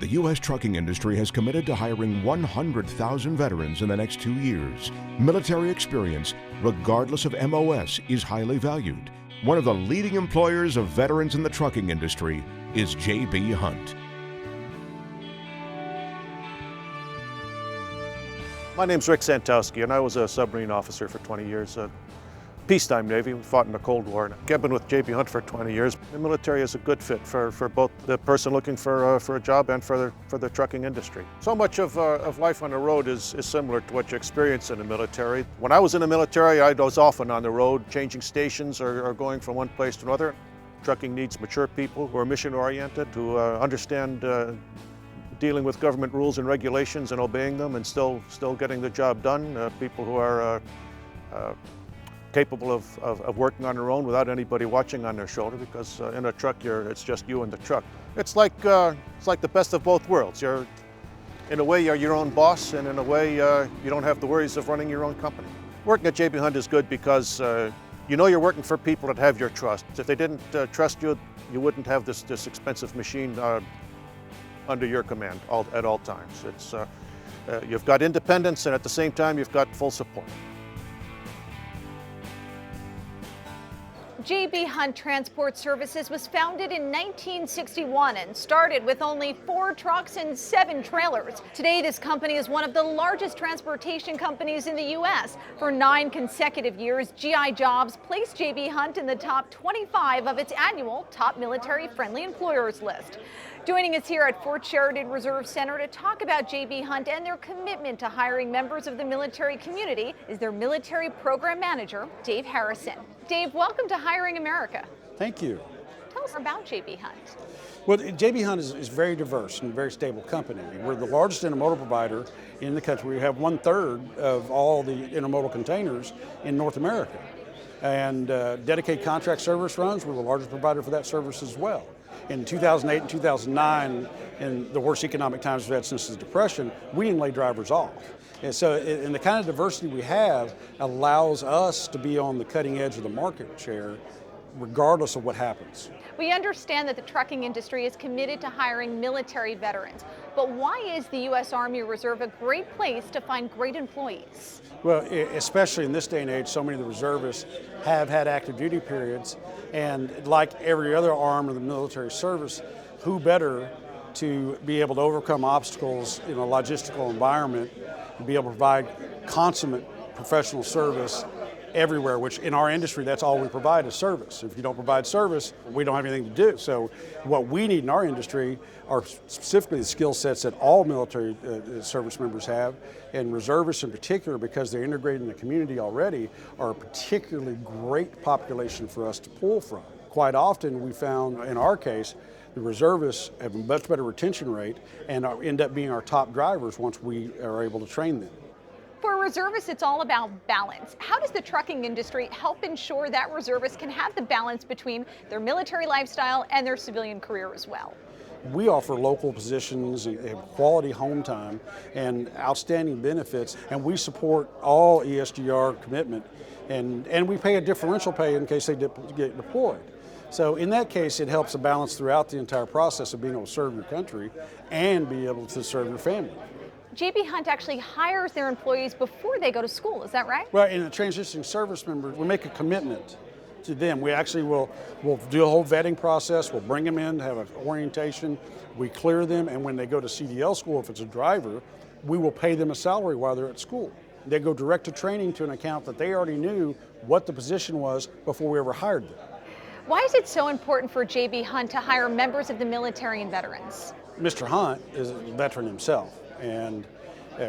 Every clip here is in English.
The U.S. trucking industry has committed to hiring 100,000 veterans in the next 2 years. Military experience, regardless of MOS, is highly valued. One of the leading employers of veterans in the trucking industry is J.B. Hunt. My name's Rick Santowski, and I was a submarine officer for 20 years. Peacetime Navy, we fought in the Cold War. I've been with J.B. Hunt for 20 years. The military is a good fit for both the person looking for a job and for the trucking industry. So much of life on the road is similar to what you experience in the military. When I was in the military, I was often on the road, changing stations or going from one place to another. Trucking needs mature people who are mission-oriented, who understand dealing with government rules and regulations and obeying them and still getting the job done. People who are capable of working on their own without anybody watching on their shoulder, because in a truck it's just you and the truck. It's like the best of both worlds. In a way you're your own boss, and in a way you don't have the worries of running your own company. Working at J.B. Hunt is good because you know you're working for people that have your trust. If they didn't trust you, you wouldn't have this expensive machine under your command at all times. You've got independence, and at the same time you've got full support. J.B. Hunt Transport Services was founded in 1961 and started with only 4 trucks and 7 trailers. Today, this company is one of the largest transportation companies in the U.S. For 9 consecutive years, GI Jobs placed J.B. Hunt in the top 25 of its annual Top Military-Friendly Employers list. Joining us here at Fort Sheridan Reserve Center to talk about J.B. Hunt and their commitment to hiring members of the military community is their military program manager, Dave Harrison. Dave, welcome to Hiring America. Thank you. Tell us about J.B. Hunt. Well, J.B. Hunt is very diverse and a very stable company. We're the largest intermodal provider in the country. We have 1/3 of all the intermodal containers in North America. And dedicated contract service runs, we're the largest provider for that service as well. In 2008 and 2009, in the worst economic times we've had since the Depression, we didn't lay drivers off. And so, and the kind of diversity we have allows us to be on the cutting edge of the market share, regardless of what happens. We understand that the trucking industry is committed to hiring military veterans, but why is the U.S. Army Reserve a great place to find great employees? Well, especially in this day and age, so many of the reservists have had active duty periods, and like every other arm of the military service, who better to be able to overcome obstacles in a logistical environment and be able to provide consummate professional service everywhere, which in our industry, that's all we provide is service. If you don't provide service, we don't have anything to do. So what we need in our industry are specifically the skill sets that all military service members have, and reservists in particular, because they're integrated in the community already, are a particularly great population for us to pull from. Quite often we found, in our case, the reservists have a much better retention rate and end up being our top drivers once we are able to train them. For reservists, it's all about balance. How does the trucking industry help ensure that reservists can have the balance between their military lifestyle and their civilian career as well? We offer local positions, quality home time, and outstanding benefits, and we support all ESGR commitment, and we pay a differential pay in case they get deployed. So in that case, it helps to balance throughout the entire process of being able to serve your country and be able to serve your family. J.B. Hunt actually hires their employees before they go to school, is that right? Well, in the transitioning service members, we make a commitment to them. We actually will do a whole vetting process. We'll bring them in, have an orientation, we clear them, and when they go to CDL school, if it's a driver, we will pay them a salary while they're at school. They go direct to training to an account that they already knew what the position was before we ever hired them. Why is it so important for J.B. Hunt to hire members of the military and veterans? Mr. Hunt is a veteran himself, and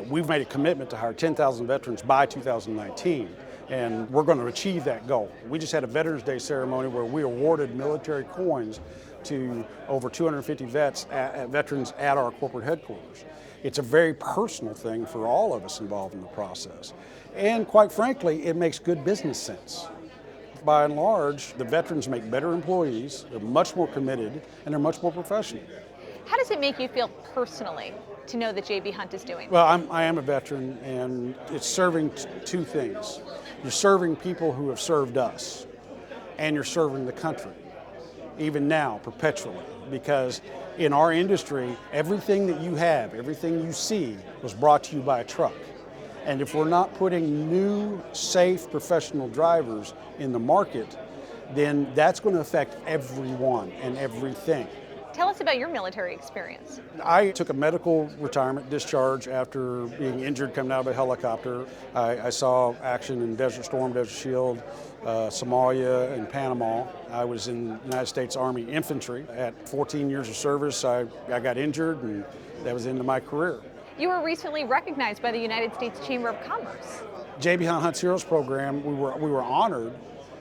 we've made a commitment to hire 10,000 veterans by 2019, and we're going to achieve that goal. We just had a Veterans Day ceremony where we awarded military coins to over 250 veterans at our corporate headquarters. It's a very personal thing for all of us involved in the process, and quite frankly, it makes good business sense. By and large, the veterans make better employees, they're much more committed, and they're much more professional. How does it make you feel personally to know that J.B. Hunt is doing? Well, I am a veteran, and it's serving two things. You're serving people who have served us, and you're serving the country. even now, perpetually, because in our industry, everything that you have, everything you see was brought to you by a truck. And if we're not putting new, safe, professional drivers in the market, then that's going to affect everyone and everything. Tell us about your military experience. I took a medical retirement discharge after being injured coming out of a helicopter. I saw action in Desert Storm, Desert Shield, Somalia, and Panama. I was in the United States Army Infantry. At 14 years of service, I got injured, and that was the end of my career. You were recently recognized by the United States Chamber of Commerce. J.B. Hunt Hunt's Heroes Program, we were honored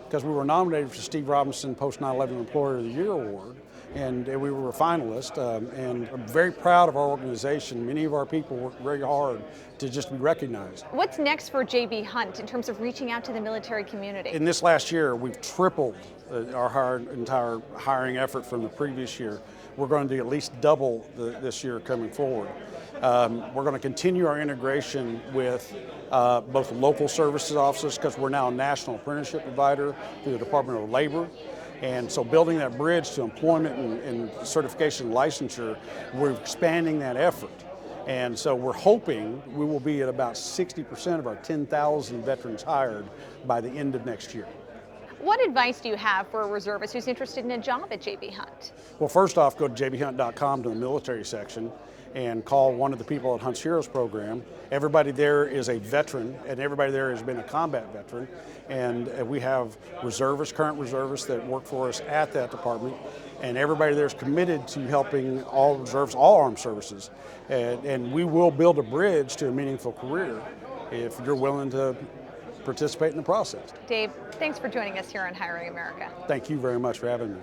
because we were nominated for Steve Robinson Post 9/11 Employer of the Year Award. And we were a finalist, and I'm very proud of our organization. Many of our people worked very hard to just be recognized. What's next for J.B. Hunt in terms of reaching out to the military community? In this last year, we've tripled our entire hiring effort from the previous year. We're going to do at least double this year coming forward. We're going to continue our integration with both local services offices, because we're now a national apprenticeship provider through the Department of Labor. And so building that bridge to employment and certification and licensure, we're expanding that effort. And so we're hoping we will be at about 60% of our 10,000 veterans hired by the end of next year. What advice do you have for a reservist who's interested in a job at J.B. Hunt? Well, first off, go to jbhunt.com to the military section and call one of the people at Hunt's Heroes Program. Everybody there is a veteran, and everybody there has been a combat veteran. And we have reservists, current reservists that work for us at that department. And everybody there is committed to helping all reserves, all armed services. And we will build a bridge to a meaningful career if you're willing to participate in the process. Dave, thanks for joining us here on Hiring America. Thank you very much for having me.